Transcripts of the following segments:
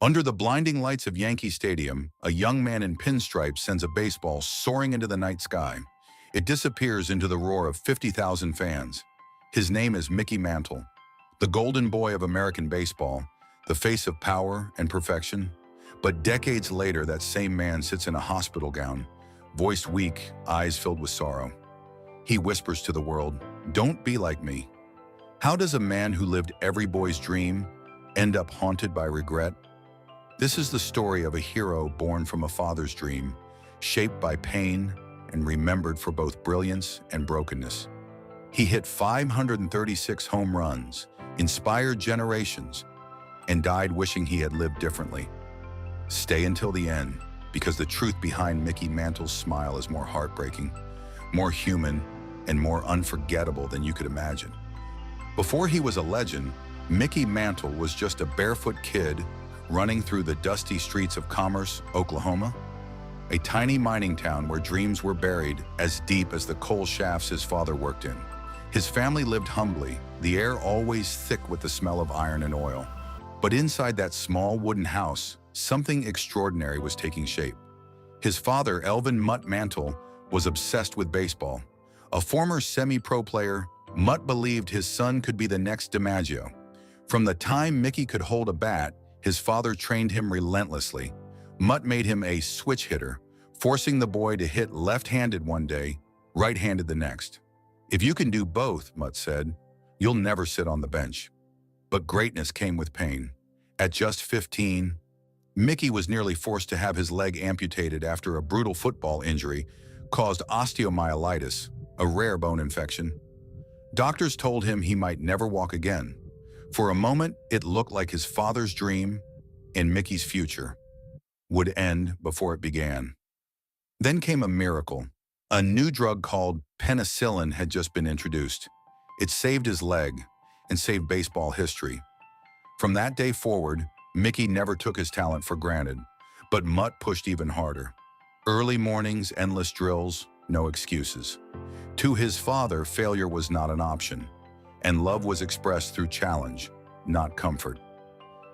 Under the blinding lights of Yankee Stadium, a young man in pinstripes sends a baseball soaring into the night sky. It disappears into the roar of 50,000 fans. His name is Mickey Mantle, the golden boy of American baseball, the face of power and perfection. But decades later, that same man sits in a hospital gown, voice weak, eyes filled with sorrow. He whispers to the world, "Don't be like me." How does a man who lived every boy's dream end up haunted by regret? This is the story of a hero born from a father's dream, shaped by pain and remembered for both brilliance and brokenness. He hit 536 home runs, inspired generations, and died wishing he had lived differently. Stay until the end, because the truth behind Mickey Mantle's smile is more heartbreaking, more human, and more unforgettable than you could imagine. Before he was a legend, Mickey Mantle was just a barefoot kid running through the dusty streets of Commerce, Oklahoma, a tiny mining town where dreams were buried as deep as the coal shafts his father worked in. His family lived humbly, the air always thick with the smell of iron and oil. But inside that small wooden house, something extraordinary was taking shape. His father, Elvin "Mutt" Mantle, was obsessed with baseball. A former semi-pro player, Mutt believed his son could be the next DiMaggio. From the time Mickey could hold a bat, his father trained him relentlessly. Mutt made him a switch hitter, forcing the boy to hit left-handed one day, right-handed the next. "If you can do both," Mutt said, "you'll never sit on the bench." But greatness came with pain. At just 15, Mickey was nearly forced to have his leg amputated after a brutal football injury caused osteomyelitis, a rare bone infection. Doctors told him he might never walk again. For a moment, it looked like his father's dream and Mickey's future would end before it began. Then came a miracle. A new drug called penicillin had just been introduced. It saved his leg and saved baseball history. From that day forward, Mickey never took his talent for granted, but Mutt pushed even harder. Early mornings, endless drills, no excuses. To his father, failure was not an option, and love was expressed through challenge, not comfort.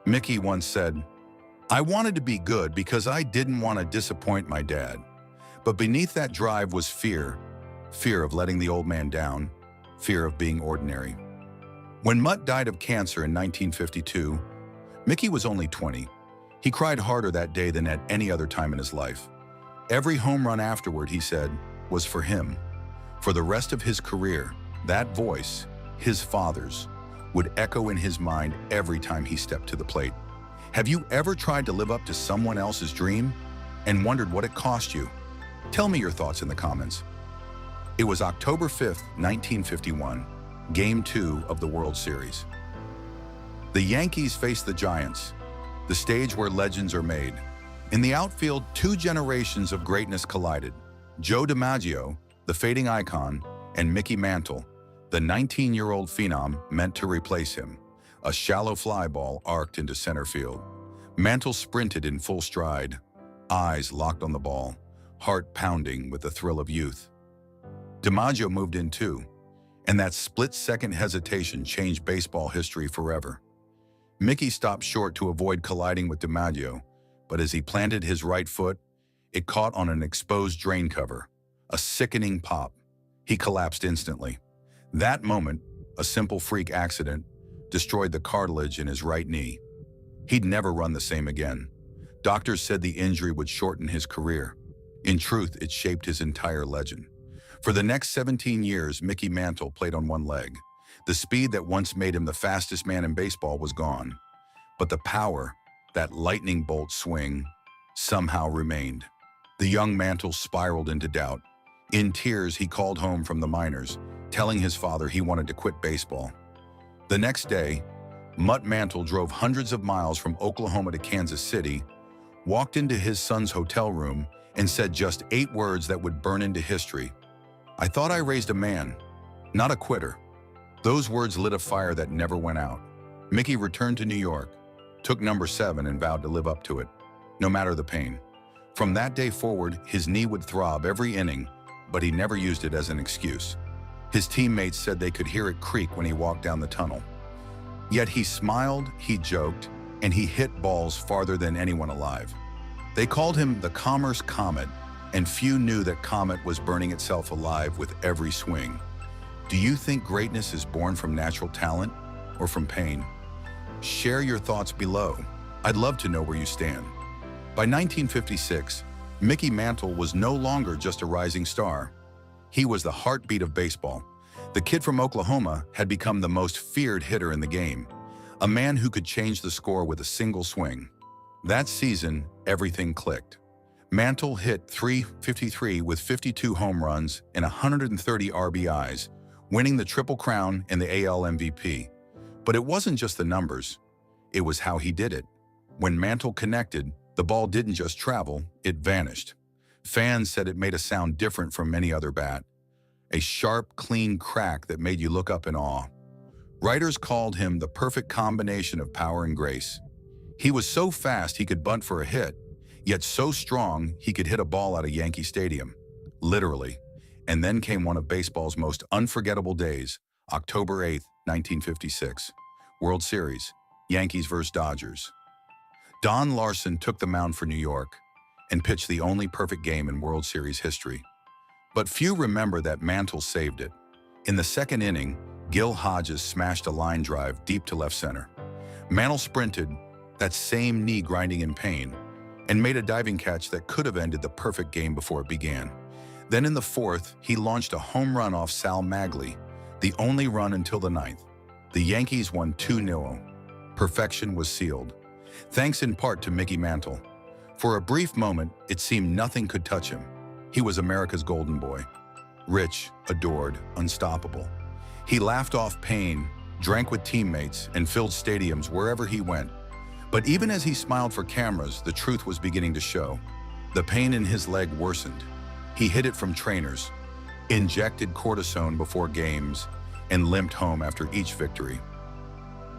Mickey once said, "I wanted to be good because I didn't want to disappoint my dad." But beneath that drive was fear. Fear of letting the old man down, fear of being ordinary. When Mutt died of cancer in 1952, Mickey was only 20. He cried harder that day than at any other time in his life. Every home run afterward, he said, was for him. For the rest of his career, that voice, his father's, would echo in his mind every time he stepped to the plate. Have you ever tried to live up to someone else's dream and wondered what it cost you? Tell me your thoughts in the comments. It was October 5th, 1951, Game 2 of the World Series. The Yankees faced the Giants, the stage where legends are made. In the outfield, two generations of greatness collided. Joe DiMaggio, the fading icon, and Mickey Mantle, the 19-year-old phenom meant to replace him. A shallow fly ball arced into center field. Mantle sprinted in full stride, eyes locked on the ball, heart pounding with the thrill of youth. DiMaggio moved in too, and that split-second hesitation changed baseball history forever. Mickey stopped short to avoid colliding with DiMaggio, but as he planted his right foot, it caught on an exposed drain cover. A sickening pop. He collapsed instantly. That moment, a simple freak accident, destroyed the cartilage in his right knee. He'd never run the same again. Doctors said the injury would shorten his career. In truth, it shaped his entire legend. For the next 17 years, Mickey Mantle played on one leg. The speed that once made him the fastest man in baseball was gone. But the power, that lightning bolt swing, somehow remained. The young Mantle spiraled into doubt. In tears, he called home from the minors, telling his father he wanted to quit baseball. The next day, Mutt Mantle drove hundreds of miles from Oklahoma to Kansas City, walked into his son's hotel room, and said just 8 words that would burn into history. "I thought I raised a man, not a quitter." Those words lit a fire that never went out. Mickey returned to New York, took number 7 and vowed to live up to it, no matter the pain. From that day forward, his knee would throb every inning, but he never used it as an excuse. His teammates said they could hear it creak when he walked down the tunnel. Yet he smiled, he joked, and he hit balls farther than anyone alive. They called him the Commerce Comet, and few knew that comet was burning itself alive with every swing. Do you think greatness is born from natural talent or from pain? Share your thoughts below. I'd love to know where you stand. By 1956, Mickey Mantle was no longer just a rising star. He was the heartbeat of baseball. The kid from Oklahoma had become the most feared hitter in the game, a man who could change the score with a single swing. That season, everything clicked. Mantle hit .353 with 52 home runs and 130 RBIs, winning the Triple Crown and the AL MVP. But it wasn't just the numbers, it was how he did it. When Mantle connected, the ball didn't just travel, it vanished. Fans said it made a sound different from any other bat, a sharp, clean crack that made you look up in awe. Writers called him the perfect combination of power and grace. He was so fast he could bunt for a hit, yet so strong he could hit a ball out of Yankee Stadium, literally. And then came one of baseball's most unforgettable days, October 8, 1956. World Series, Yankees vs. Dodgers. Don Larson took the mound for New York and pitched the only perfect game in World Series history. But few remember that Mantle saved it. In the second inning, Gil Hodges smashed a line drive deep to left center. Mantle sprinted, that same knee grinding in pain, and made a diving catch that could have ended the perfect game before it began. Then in the fourth, he launched a home run off Sal Maglie, the only run until the ninth. The Yankees won 2-0. Perfection was sealed, thanks in part to Mickey Mantle. For a brief moment, it seemed nothing could touch him. He was America's golden boy. Rich, adored, unstoppable. He laughed off pain, drank with teammates, and filled stadiums wherever he went. But even as he smiled for cameras, the truth was beginning to show. The pain in his leg worsened. He hid it from trainers, injected cortisone before games, and limped home after each victory.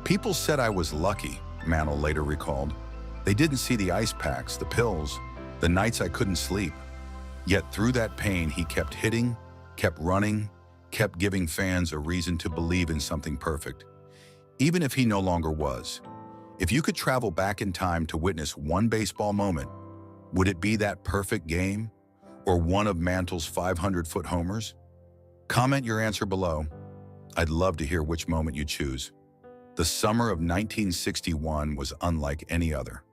People said I was lucky, Mantle later recalled. They didn't see the ice packs, the pills, the nights I couldn't sleep. Yet through that pain, he kept hitting, kept running, kept giving fans a reason to believe in something perfect, even if he no longer was. If you could travel back in time to witness one baseball moment, would it be that perfect game or one of Mantle's 500-foot homers? Comment your answer below. I'd love to hear which moment you choose. The summer of 1961 was unlike any other.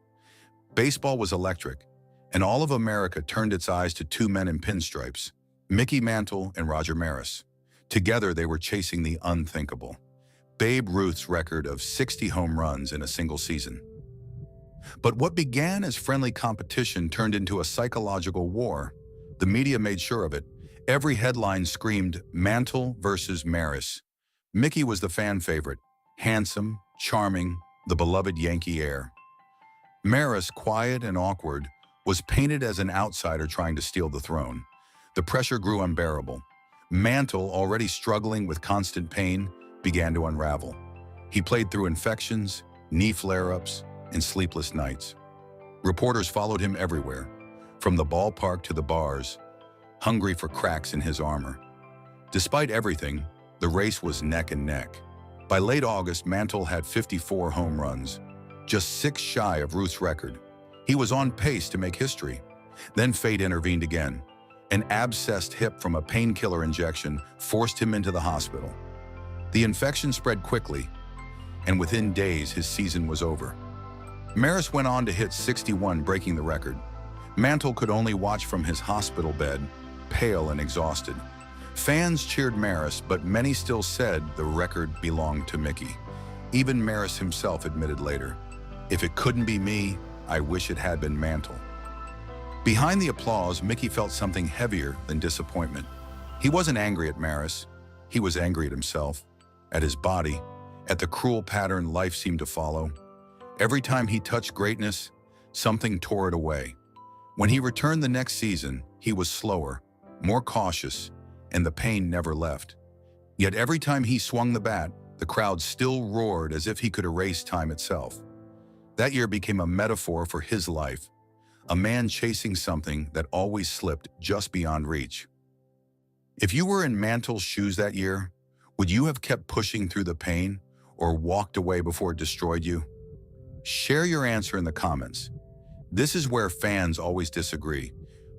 Baseball was electric, and all of America turned its eyes to two men in pinstripes, Mickey Mantle and Roger Maris. Together, they were chasing the unthinkable, Babe Ruth's record of 60 home runs in a single season. But what began as friendly competition turned into a psychological war. The media made sure of it. Every headline screamed Mantle versus Maris. Mickey was the fan favorite, handsome, charming, the beloved Yankee heir. Maris, quiet and awkward, was painted as an outsider trying to steal the throne. The pressure grew unbearable. Mantle, already struggling with constant pain, began to unravel. He played through infections, knee flare-ups, and sleepless nights. Reporters followed him everywhere, from the ballpark to the bars, hungry for cracks in his armor. Despite everything, the race was neck and neck. By late August, Mantle had 54 home runs, just 6 shy of Ruth's record. He was on pace to make history. Then fate intervened again. An abscessed hip from a painkiller injection forced him into the hospital. The infection spread quickly, and within days, his season was over. Maris went on to hit 61, breaking the record. Mantle could only watch from his hospital bed, pale and exhausted. Fans cheered Maris, but many still said the record belonged to Mickey. Even Maris himself admitted later, "If it couldn't be me, I wish it had been Mantle." Behind the applause, Mickey felt something heavier than disappointment. He wasn't angry at Maris. He was angry at himself, at his body, at the cruel pattern life seemed to follow. Every time he touched greatness, something tore it away. When he returned the next season, he was slower, more cautious, and the pain never left. Yet every time he swung the bat, the crowd still roared as if he could erase time itself. That year became a metaphor for his life, a man chasing something that always slipped just beyond reach. If you were in Mantle's shoes that year, would you have kept pushing through the pain or walked away before it destroyed you? Share your answer in the comments. This is where fans always disagree.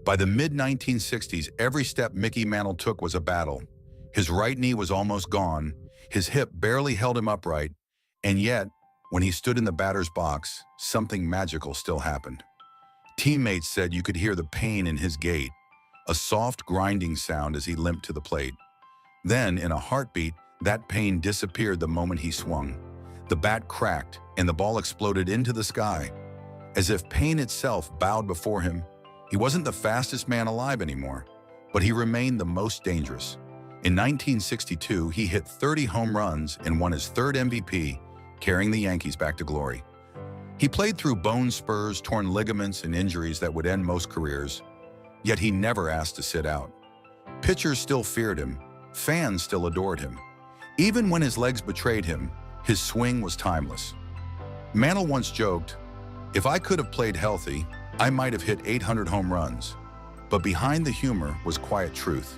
By the mid-1960s, every step Mickey Mantle took was a battle. His right knee was almost gone, his hip barely held him upright, and yet, when he stood in the batter's box, something magical still happened. Teammates said you could hear the pain in his gait, a soft grinding sound as he limped to the plate. Then, in a heartbeat, that pain disappeared the moment he swung. The bat cracked, and the ball exploded into the sky. As if pain itself bowed before him, he wasn't the fastest man alive anymore, but he remained the most dangerous. In 1962, he hit 30 home runs and won his third MVP, carrying the Yankees back to glory. He played through bone spurs, torn ligaments, and injuries that would end most careers, yet he never asked to sit out. Pitchers still feared him, fans still adored him. Even when his legs betrayed him, his swing was timeless. Mantle once joked, "If I could have played healthy, I might have hit 800 home runs." But behind the humor was quiet truth.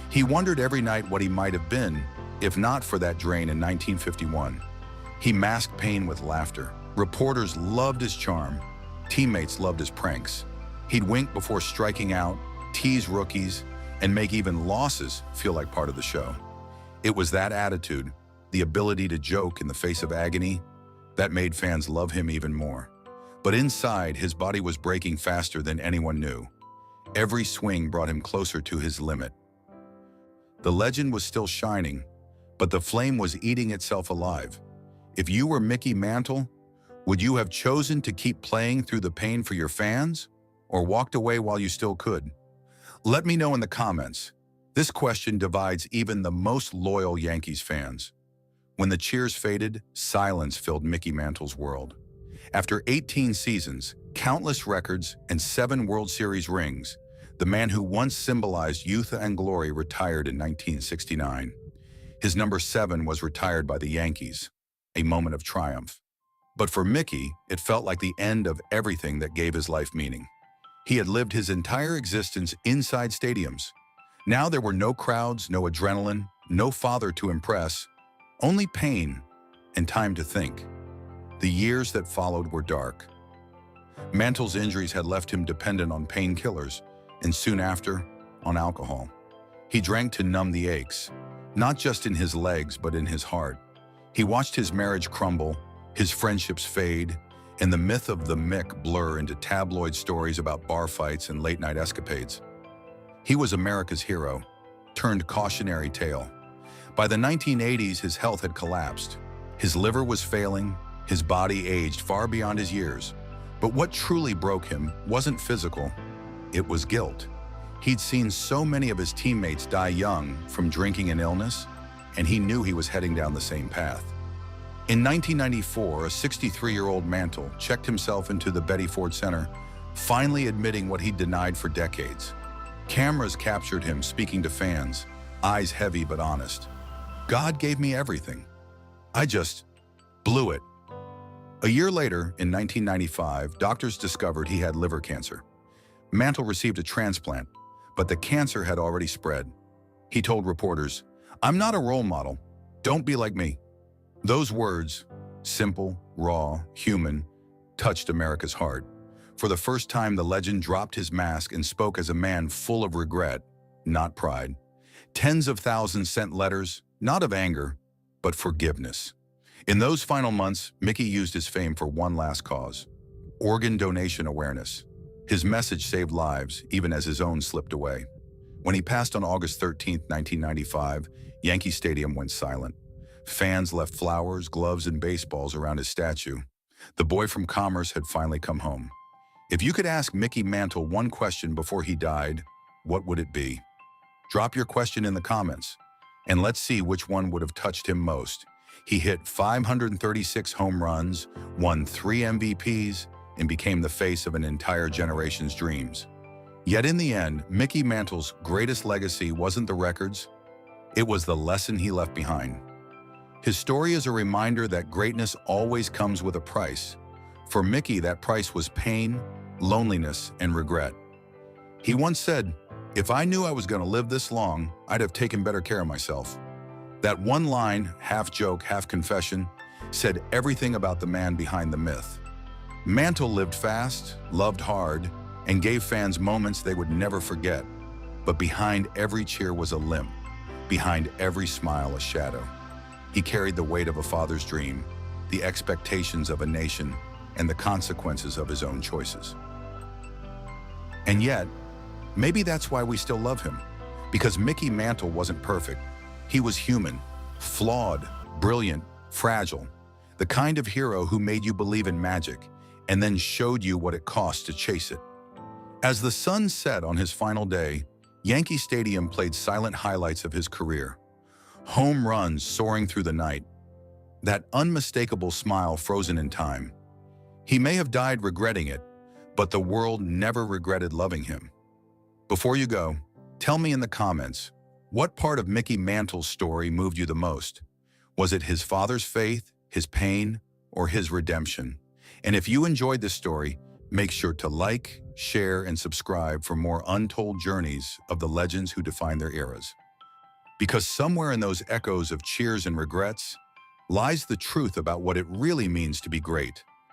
He wondered every night what he might have been, if not for that drain in 1951. He masked pain with laughter. Reporters loved his charm. Teammates loved his pranks. He'd wink before striking out, tease rookies, and make even losses feel like part of the show. It was that attitude, the ability to joke in the face of agony, that made fans love him even more. But inside, his body was breaking faster than anyone knew. Every swing brought him closer to his limit. The legend was still shining, but the flame was eating itself alive. If you were Mickey Mantle, would you have chosen to keep playing through the pain for your fans, or walked away while you still could? Let me know in the comments. This question divides even the most loyal Yankees fans. When the cheers faded, silence filled Mickey Mantle's world. After 18 seasons, countless records, and 7 World Series rings, the man who once symbolized youth and glory retired in 1969. His number 7 was retired by the Yankees, a moment of triumph. But for Mickey, it felt like the end of everything that gave his life meaning. He had lived his entire existence inside stadiums. Now there were no crowds, no adrenaline, no father to impress, only pain and time to think. The years that followed were dark. Mantle's injuries had left him dependent on painkillers, and soon after, on alcohol. He drank to numb the aches, not just in his legs, but in his heart. He watched his marriage crumble, his friendships fade, and the myth of the Mick blur into tabloid stories about bar fights and late-night escapades. He was America's hero, turned cautionary tale. By the 1980s, his health had collapsed. His liver was failing, his body aged far beyond his years. But what truly broke him wasn't physical, it was guilt. He'd seen so many of his teammates die young from drinking and illness, and he knew he was heading down the same path. In 1994, a 63-year-old Mantle checked himself into the Betty Ford Center, finally admitting what he'd denied for decades. Cameras captured him speaking to fans, eyes heavy but honest. "God gave me everything. I just blew it." A year later, in 1995, doctors discovered he had liver cancer. Mantle received a transplant, but the cancer had already spread. He told reporters, "I'm not a role model. Don't be like me." Those words, simple, raw, human, touched America's heart. For the first time, the legend dropped his mask and spoke as a man full of regret, not pride. Tens of thousands sent letters, not of anger, but forgiveness. In those final months, Mickey used his fame for one last cause: organ donation awareness. His message saved lives, even as his own slipped away. When he passed on August 13, 1995, Yankee Stadium went silent. Fans left flowers, gloves, and baseballs around his statue. The boy from Commerce had finally come home. If you could ask Mickey Mantle one question before he died, what would it be? Drop your question in the comments, and let's see which one would have touched him most. He hit 536 home runs, won 3 MVPs, and became the face of an entire generation's dreams. Yet in the end, Mickey Mantle's greatest legacy wasn't the records, it was the lesson he left behind. His story is a reminder that greatness always comes with a price. For Mickey, that price was pain, loneliness, and regret. He once said, "If I knew I was going to live this long, I'd have taken better care of myself." That one line, half joke, half confession, said everything about the man behind the myth. Mantle lived fast, loved hard, and gave fans moments they would never forget. But behind every cheer was a limp, behind every smile a shadow. He carried the weight of a father's dream, the expectations of a nation, and the consequences of his own choices. And yet, maybe that's why we still love him. Because Mickey Mantle wasn't perfect. He was human, flawed, brilliant, fragile. The kind of hero who made you believe in magic and then showed you what it cost to chase it. As the sun set on his final day, Yankee Stadium played silent highlights of his career. Home runs soaring through the night. That unmistakable smile frozen in time. He may have died regretting it, but the world never regretted loving him. Before you go, tell me in the comments, what part of Mickey Mantle's story moved you the most? Was it his father's faith, his pain, or his redemption? And if you enjoyed this story, make sure to like, share, and subscribe for more untold journeys of the legends who define their eras. Because somewhere in those echoes of cheers and regrets lies the truth about what it really means to be great.